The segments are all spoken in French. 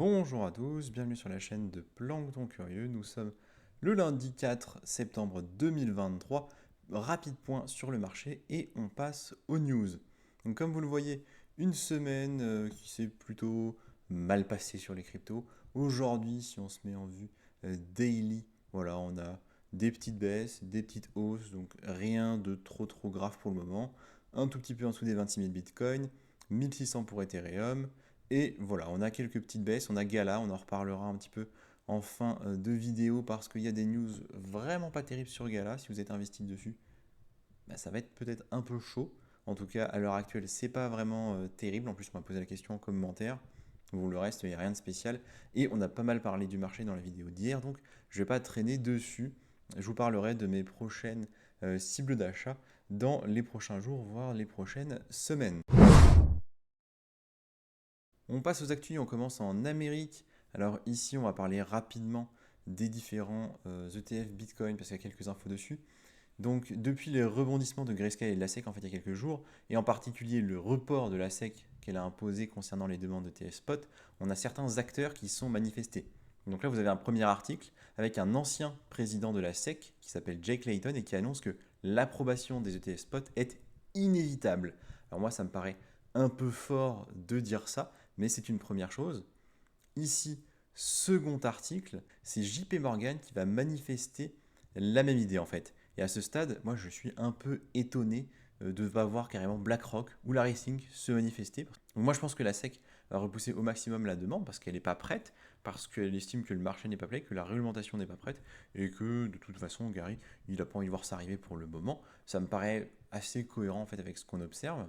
Bonjour à tous, bienvenue sur la chaîne de Plancton Curieux. Nous sommes le lundi 4 septembre 2023. Rapide point sur le marché et on passe aux news. Donc comme vous le voyez, une semaine qui s'est plutôt mal passée sur les cryptos. Aujourd'hui, si on se met en vue daily, voilà, on a des petites baisses, des petites hausses, donc rien de trop grave pour le moment. Un tout petit peu en dessous des 26 000 Bitcoin, 1600 pour Ethereum. Et voilà, on a quelques petites baisses, on a Gala, on en reparlera un petit peu en fin de vidéo parce qu'il y a des news vraiment pas terribles sur Gala. Si vous êtes investi dessus, bah, ça va être peut-être un peu chaud. En tout cas, à l'heure actuelle, c'est pas vraiment terrible. En plus, on m'a posé la question en commentaire. Bon, le reste, il n'y a rien de spécial. Et on a pas mal parlé du marché dans la vidéo d'hier, donc je vais pas traîner dessus. Je vous parlerai de mes prochaines cibles d'achat dans les prochains jours, voire les prochaines semaines. On passe aux actus, on commence en Amérique. Alors ici, on va parler rapidement des différents ETF Bitcoin parce qu'il y a quelques infos dessus. Donc depuis les rebondissements de Grayscale et de la SEC en fait il y a quelques jours, et en particulier le report de la SEC qu'elle a imposé concernant les demandes de TF Spot, on a certains acteurs qui sont manifestés. Donc là vous avez un premier article avec un ancien président de la SEC qui s'appelle Jake Layton et qui annonce que l'approbation des ETF Spot est inévitable. Alors moi ça me paraît un peu fort de dire ça, mais c'est une première chose. Ici, second article, c'est JP Morgan qui va manifester la même idée en fait. Et à ce stade, moi je suis un peu étonné de ne pas voir carrément BlackRock ou la Racing se manifester. Donc moi je pense que la SEC va repousser au maximum la demande parce qu'elle n'est pas prête, parce qu'elle estime que le marché n'est pas prêt, que la réglementation n'est pas prête, et que de toute façon Gary, il n'a pas envie de voir ça arriver pour le moment. Ça me paraît assez cohérent en fait avec ce qu'on observe.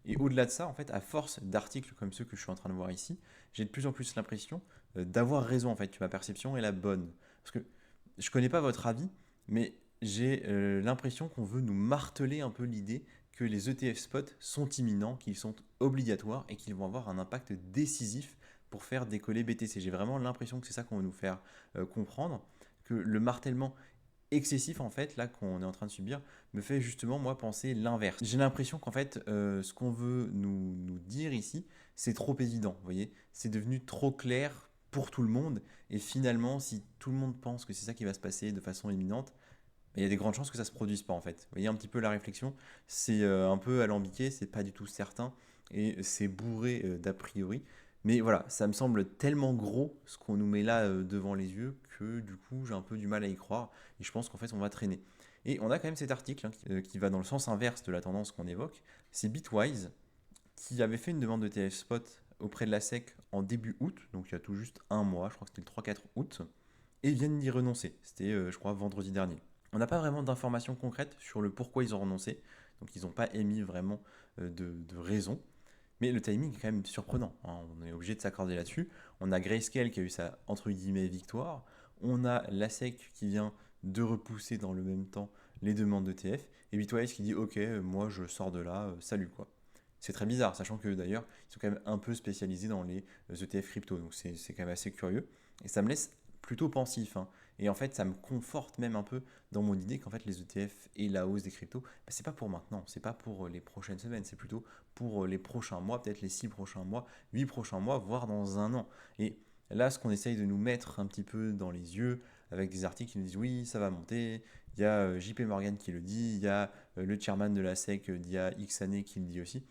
Et au-delà de ça, en fait, à force d'articles comme ceux que je suis en train de voir ici, j'ai de plus en plus l'impression d'avoir raison, en fait, que ma perception est la bonne. Parce que je ne connais pas votre avis, mais j'ai l'impression qu'on veut nous marteler un peu l'idée que les ETF spot sont imminents, qu'ils sont obligatoires et qu'ils vont avoir un impact décisif pour faire décoller BTC. J'ai vraiment l'impression que c'est ça qu'on veut nous faire comprendre, que le martèlement excessif en fait là qu'on est en train de subir me fait justement moi penser l'inverse. J'ai l'impression qu'en fait ce qu'on veut nous dire ici c'est trop évident, vous voyez, c'est devenu trop clair pour tout le monde et finalement si tout le monde pense que c'est ça qui va se passer de façon imminente, il y a des grandes chances que ça se produise pas en fait. Vous voyez un petit peu la réflexion, c'est un peu alambiqué, c'est pas du tout certain et c'est bourré d'a priori. Mais voilà, ça me semble tellement gros ce qu'on nous met là devant les yeux que du coup j'ai un peu du mal à y croire et je pense qu'en fait on va traîner. Et on a quand même cet article hein, qui va dans le sens inverse de la tendance qu'on évoque. C'est Bitwise qui avait fait une demande de TF Spot auprès de la SEC en début août, donc il y a tout juste un mois, je crois que c'était le 3-4 août, et viennent d'y renoncer. C'était je crois vendredi dernier. On n'a pas vraiment d'informations concrètes sur le pourquoi ils ont renoncé, donc ils n'ont pas émis vraiment de raison. Mais le timing est quand même surprenant, hein. On est obligé de s'accorder là-dessus. On a Grayscale qui a eu sa entre guillemets victoire. On a la SEC qui vient de repousser dans le même temps les demandes de TF. Et Bitwise qui dit ok, moi je sors de là, salut quoi. C'est très bizarre, sachant que d'ailleurs ils sont quand même un peu spécialisés dans les ETF crypto, donc c'est quand même assez curieux. Et ça me laisse plutôt pensif, hein. Et en fait, ça me conforte même un peu dans mon idée qu'en fait les ETF et la hausse des cryptos, bah, c'est pas pour maintenant, c'est pas pour les prochaines semaines, c'est plutôt pour les prochains mois, peut-être les 6 prochains mois, 8 prochains mois, voire dans un an. Et là, ce qu'on essaye de nous mettre un petit peu dans les yeux, avec des articles qui nous disent oui, ça va monter, il y a JP Morgan qui le dit, il y a le chairman de la SEC d'il y a X années qui le dit aussi.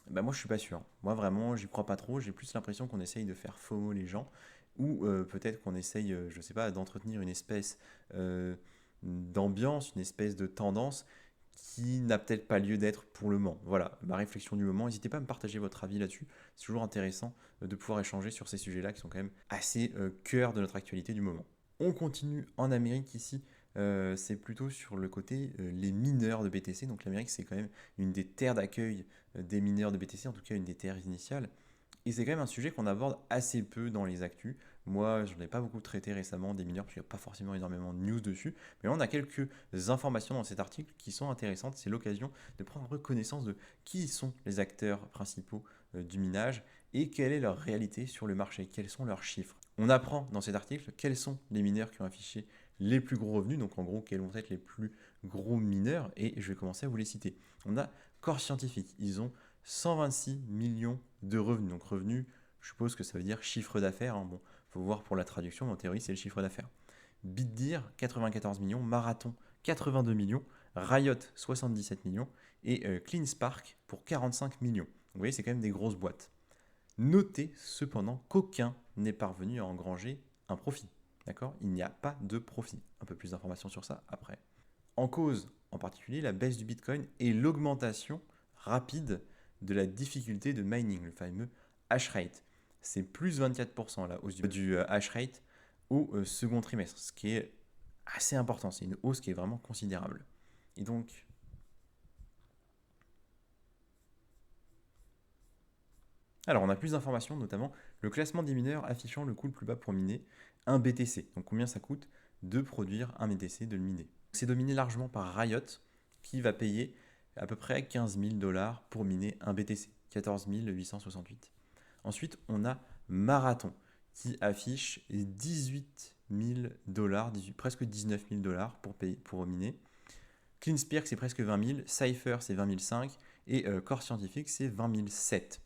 Bah moi je suis pas sûr. Moi vraiment j'y crois pas trop. J'ai plus l'impression qu'on essaye de faire FOMO les gens ou peut-être qu'on essaye, je sais pas, d'entretenir une espèce d'ambiance, une espèce de tendance qui n'a peut-être pas lieu d'être pour le moment. Voilà, ma réflexion du moment. N'hésitez pas à me partager votre avis là-dessus. C'est toujours intéressant de pouvoir échanger sur ces sujets-là qui sont quand même assez cœur de notre actualité du moment. On continue en Amérique ici. C'est plutôt sur le côté les mineurs de BTC. Donc l'Amérique, c'est quand même une des terres d'accueil des mineurs de BTC, en tout cas une des terres initiales. Et c'est quand même un sujet qu'on aborde assez peu dans les actus. Moi, je n'en ai pas beaucoup traité récemment des mineurs, parce qu'il n'y a pas forcément énormément de news dessus. Mais là, on a quelques informations dans cet article qui sont intéressantes. C'est l'occasion de prendre reconnaissance de qui sont les acteurs principaux du minage et quelle est leur réalité sur le marché, quels sont leurs chiffres. On apprend dans cet article quels sont les mineurs qui ont affiché les plus gros revenus, donc en gros, quels vont être les plus gros mineurs, et je vais commencer à vous les citer. On a Core Scientifique, ils ont 126 millions de revenus, donc revenus Je suppose que ça veut dire chiffre d'affaires, hein. Bon, faut voir pour la traduction, mais en théorie, c'est le chiffre d'affaires. Bitdeer, 94 millions, Marathon, 82 millions, Riot, 77 millions, et CleanSpark pour 45 millions. Vous voyez, c'est quand même des grosses boîtes. Notez cependant qu'aucun n'est parvenu à engranger un profit. D'accord? Il n'y a pas de profit. Un peu plus d'informations sur ça après. En cause, en particulier, la baisse du Bitcoin et l'augmentation rapide de la difficulté de mining, le fameux hash rate. C'est plus 24% la hausse du hash rate au second trimestre, ce qui est assez important. C'est une hausse qui est vraiment considérable. Et donc, alors on a plus d'informations, notamment le classement des mineurs affichant le coût le plus bas pour miner un BTC. Donc combien ça coûte de produire un BTC, de le miner. C'est dominé largement par Riot, qui va payer à peu près 15 000 $ pour miner un BTC, 14 868. Ensuite, on a Marathon, qui affiche 18 000 $, presque 19 000 $ pour miner. CleanSpark, c'est presque 20 000, Cypher, c'est 20 500, et Core Scientific, c'est 20 700.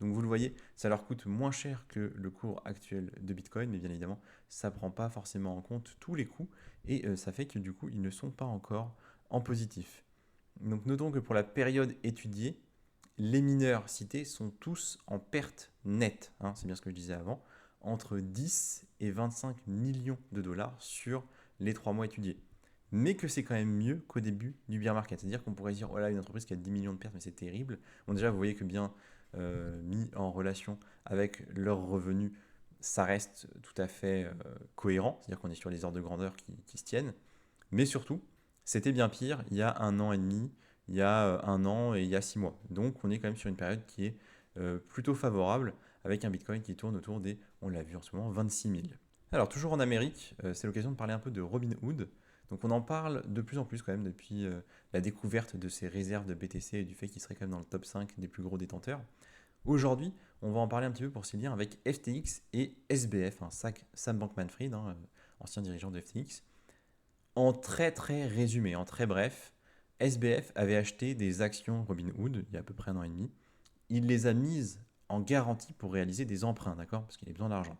Donc vous le voyez, ça leur coûte moins cher que le cours actuel de Bitcoin, mais bien évidemment, ça ne prend pas forcément en compte tous les coûts, et ça fait que du coup, ils ne sont pas encore en positif. Donc notons que pour la période étudiée, les mineurs cités sont tous en perte nette, hein, c'est bien ce que je disais avant, entre 10 et 25 millions de dollars sur les 3 mois étudiés. Mais que c'est quand même mieux qu'au début du bear market. C'est-à-dire qu'on pourrait dire, voilà, une entreprise qui a 10 millions de pertes, mais c'est terrible. Bon, déjà, vous voyez que bien mis en relation avec leurs revenus, ça reste tout à fait cohérent. C'est-à-dire qu'on est sur les ordres de grandeur qui se tiennent. Mais surtout, c'était bien pire il y a 1 an et demi, il y a 1 an et il y a 6 mois. Donc on est quand même sur une période qui est plutôt favorable avec un Bitcoin qui tourne autour des, on l'a vu en ce moment, 26 000. Alors toujours en Amérique, c'est l'occasion de parler un peu de Robinhood. Donc on en parle de plus en plus quand même depuis la découverte de ces réserves de BTC et du fait qu'il serait quand même dans le top 5 des plus gros détenteurs. Aujourd'hui, on va en parler un petit peu pour s'y lire avec FTX et SBF, hein, Sam Bankman-Fried, hein, ancien dirigeant de FTX. En très très résumé, en très bref, SBF avait acheté des actions Robinhood il y a à peu près 1 an et demi. Il les a mises en garantie pour réaliser des emprunts, d'accord? Parce qu'il a besoin d'argent.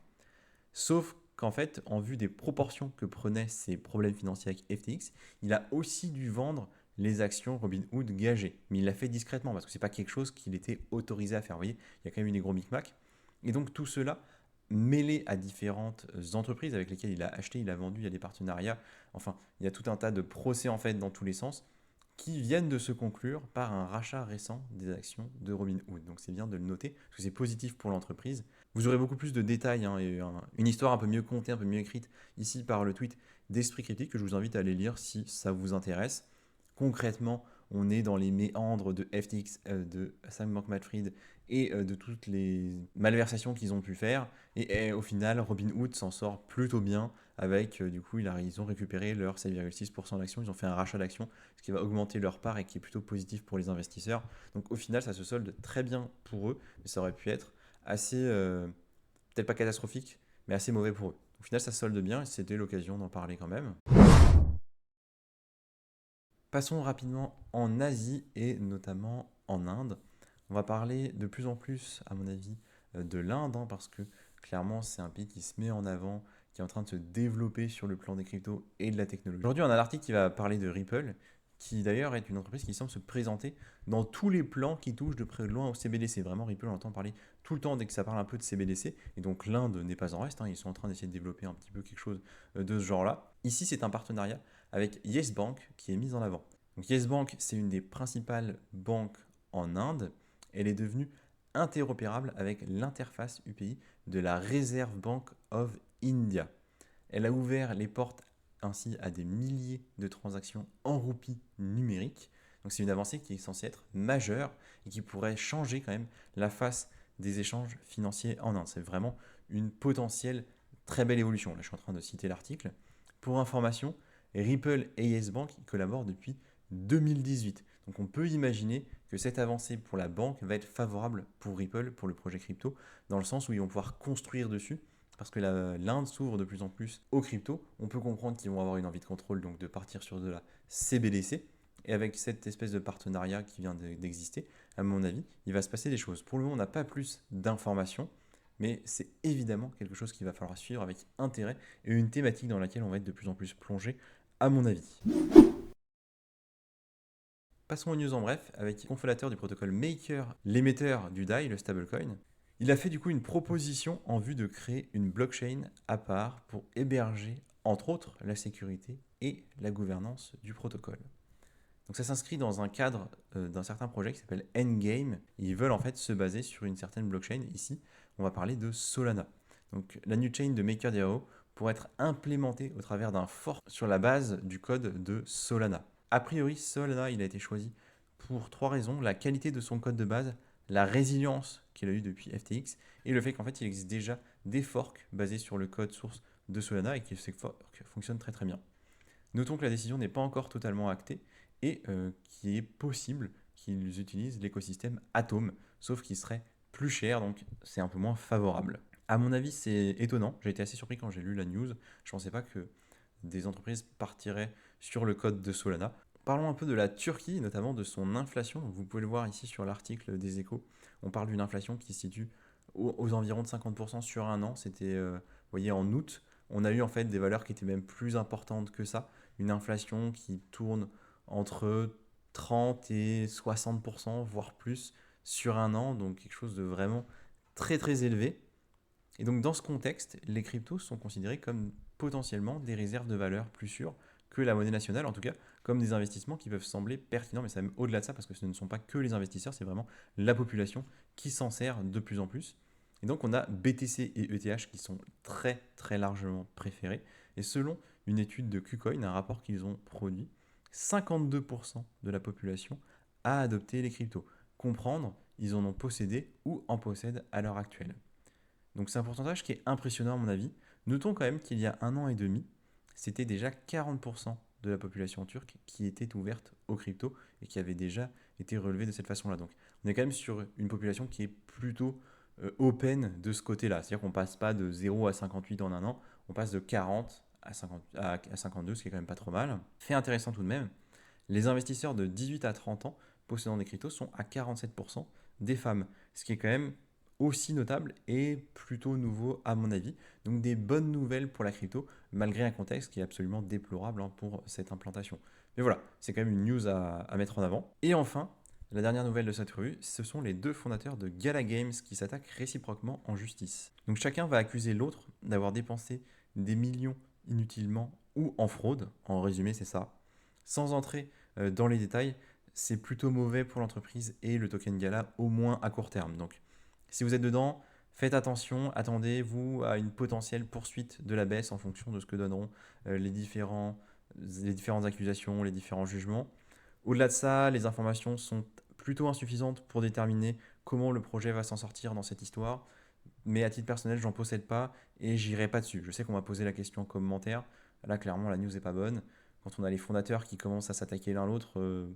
Sauf qu'en fait, en vue des proportions que prenaient ses problèmes financiers avec FTX, il a aussi dû vendre les actions Robinhood gagées. Mais il l'a fait discrètement parce que ce n'est pas quelque chose qu'il était autorisé à faire. Vous voyez, il y a quand même eu des gros micmacs. Et donc tout cela, mêlé à différentes entreprises avec lesquelles il a acheté, il a vendu, il y a des partenariats. Enfin, il y a tout un tas de procès en fait dans tous les sens qui viennent de se conclure par un rachat récent des actions de Robinhood. Donc c'est bien de le noter, parce que c'est positif pour l'entreprise. Vous aurez beaucoup plus de détails hein, et une histoire un peu mieux contée, un peu mieux écrite ici par le tweet d'Esprit Critique que je vous invite à aller lire si ça vous intéresse. Concrètement, on est dans les méandres de FTX, de Sam Bankman-Fried et de toutes les malversations qu'ils ont pu faire. Et au final, Robinhood s'en sort plutôt bien avec, du coup, ils ont récupéré leurs 7,6% d'actions, ils ont fait un rachat d'actions, ce qui va augmenter leur part et qui est plutôt positif pour les investisseurs. Donc au final, ça se solde très bien pour eux, mais ça aurait pu être assez, peut-être pas catastrophique, mais assez mauvais pour eux. Au final, ça se solde bien et c'était l'occasion d'en parler quand même. Passons rapidement en Asie et notamment en Inde. On va parler de plus en plus, à mon avis, de l'Inde, hein, parce que clairement, c'est un pays qui se met en avant, qui est en train de se développer sur le plan des cryptos et de la technologie. Aujourd'hui, on a l'article qui va parler de Ripple, qui d'ailleurs est une entreprise qui semble se présenter dans tous les plans qui touchent de près ou de loin au CBDC. Vraiment, Ripple, on entend parler tout le temps dès que ça parle un peu de CBDC, et donc l'Inde n'est pas en reste, hein, ils sont en train d'essayer de développer un petit peu quelque chose de ce genre-là. Ici, c'est un partenariat avec Yes Bank qui est mise en avant. Donc Yes Bank, c'est une des principales banques en Inde. Elle est devenue interopérable avec l'interface UPI de la Reserve Bank of India. Elle a ouvert les portes ainsi à des milliers de transactions en roupies numériques. Donc c'est une avancée qui est censée être majeure et qui pourrait changer quand même la face des échanges financiers en Inde. C'est vraiment une potentielle très belle évolution. Là, je suis en train de citer l'article. Pour information, Ripple et Yes Bank collaborent depuis 2018. Donc on peut imaginer que cette avancée pour la banque va être favorable pour Ripple, pour le projet crypto, dans le sens où ils vont pouvoir construire dessus, parce que l'Inde s'ouvre de plus en plus aux cryptos. On peut comprendre qu'ils vont avoir une envie de contrôle, donc de partir sur de la CBDC. Et avec cette espèce de partenariat qui vient d'exister, à mon avis, il va se passer des choses. Pour le moment, on n'a pas plus d'informations, mais c'est évidemment quelque chose qu'il va falloir suivre avec intérêt et une thématique dans laquelle on va être de plus en plus plongé, à mon avis. Passons aux news en bref, avec le cofondateur du protocole Maker, l'émetteur du DAI, le stablecoin. Il a fait du coup une proposition en vue de créer une blockchain à part pour héberger, entre autres, la sécurité et la gouvernance du protocole. Donc ça s'inscrit dans un cadre d'un certain projet qui s'appelle Endgame. Ils veulent en fait se baser sur une certaine blockchain. Ici, on va parler de Solana. Donc la new chain de MakerDAO pourrait être implémentée au travers d'un fork sur la base du code de Solana. A priori, Solana, il a été choisi pour trois raisons. La qualité de son code de base, la résilience qu'il a eu depuis FTX et le fait qu'en fait, il existe déjà des forks basés sur le code source de Solana et que ces forks fonctionnent très très bien. Notons que la décision n'est pas encore totalement actée et qu'il est possible qu'ils utilisent l'écosystème Atom, sauf qu'il serait plus cher, donc c'est un peu moins favorable. À mon avis, c'est étonnant. J'ai été assez surpris quand j'ai lu la news. Je ne pensais pas que des entreprises partiraient sur le code de Solana. Parlons un peu de la Turquie, notamment de son inflation. Vous pouvez le voir ici sur l'article des Échos. On parle d'une inflation qui se situe aux environs de 50% sur un an. C'était, vous voyez, en août. On a eu en fait des valeurs qui étaient même plus importantes que ça. Une inflation qui tourne entre 30 et 60%, voire plus, sur un an. Donc quelque chose de vraiment très très élevé. Et donc dans ce contexte, les cryptos sont considérés comme potentiellement des réserves de valeur plus sûres que la monnaie nationale, en tout cas comme des investissements qui peuvent sembler pertinents, mais ça même au-delà de ça, parce que ce ne sont pas que les investisseurs, c'est vraiment la population qui s'en sert de plus en plus. Et donc on a BTC et ETH qui sont très très largement préférés. Et selon une étude de KuCoin, un rapport qu'ils ont produit, 52% de la population a adopté les cryptos. Comprendre, ils en ont possédé ou en possèdent à l'heure actuelle. Donc c'est un pourcentage qui est impressionnant à mon avis. Notons quand même qu'il y a un an et demi, c'était déjà 40% de la population turque qui était ouverte aux cryptos et qui avait déjà été relevée de cette façon-là. Donc on est quand même sur une population qui est plutôt open de ce côté-là. C'est-à-dire qu'on ne passe pas de 0 à 58 en un an, on passe de 40 à 52, ce qui est quand même pas trop mal. Fait intéressant tout de même, les investisseurs de 18 à 30 ans possédant des cryptos sont à 47% des femmes, ce qui est quand même aussi notable et plutôt nouveau à mon avis. Donc des bonnes nouvelles pour la crypto, malgré un contexte qui est absolument déplorable pour cette implantation. Mais voilà, c'est quand même une news à mettre en avant. Et enfin, la dernière nouvelle de cette revue, ce sont les deux fondateurs de Gala Games qui s'attaquent réciproquement en justice. Donc chacun va accuser l'autre d'avoir dépensé des millions inutilement ou en fraude, en résumé c'est ça. Sans entrer dans les détails, c'est plutôt mauvais pour l'entreprise et le token Gala, au moins à court terme. Donc si vous êtes dedans, faites attention, attendez-vous à une potentielle poursuite de la baisse en fonction de ce que donneront les différentes accusations, les différents jugements. Au-delà de ça, les informations sont plutôt insuffisantes pour déterminer comment le projet va s'en sortir dans cette histoire. Mais à titre personnel, j'en possède pas et j'irai pas dessus. Je sais qu'on m'a posé la question en commentaire. Là, clairement, la news est pas bonne. Quand on a les fondateurs qui commencent à s'attaquer l'un l'autre,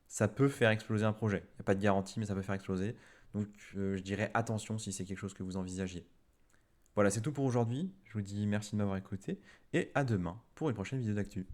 ça peut faire exploser un projet. Il n'y a pas de garantie, mais ça peut faire exploser. Donc, je dirais attention si c'est quelque chose que vous envisagiez. Voilà, c'est tout pour aujourd'hui. Je vous dis merci de m'avoir écouté et à demain pour une prochaine vidéo d'actu.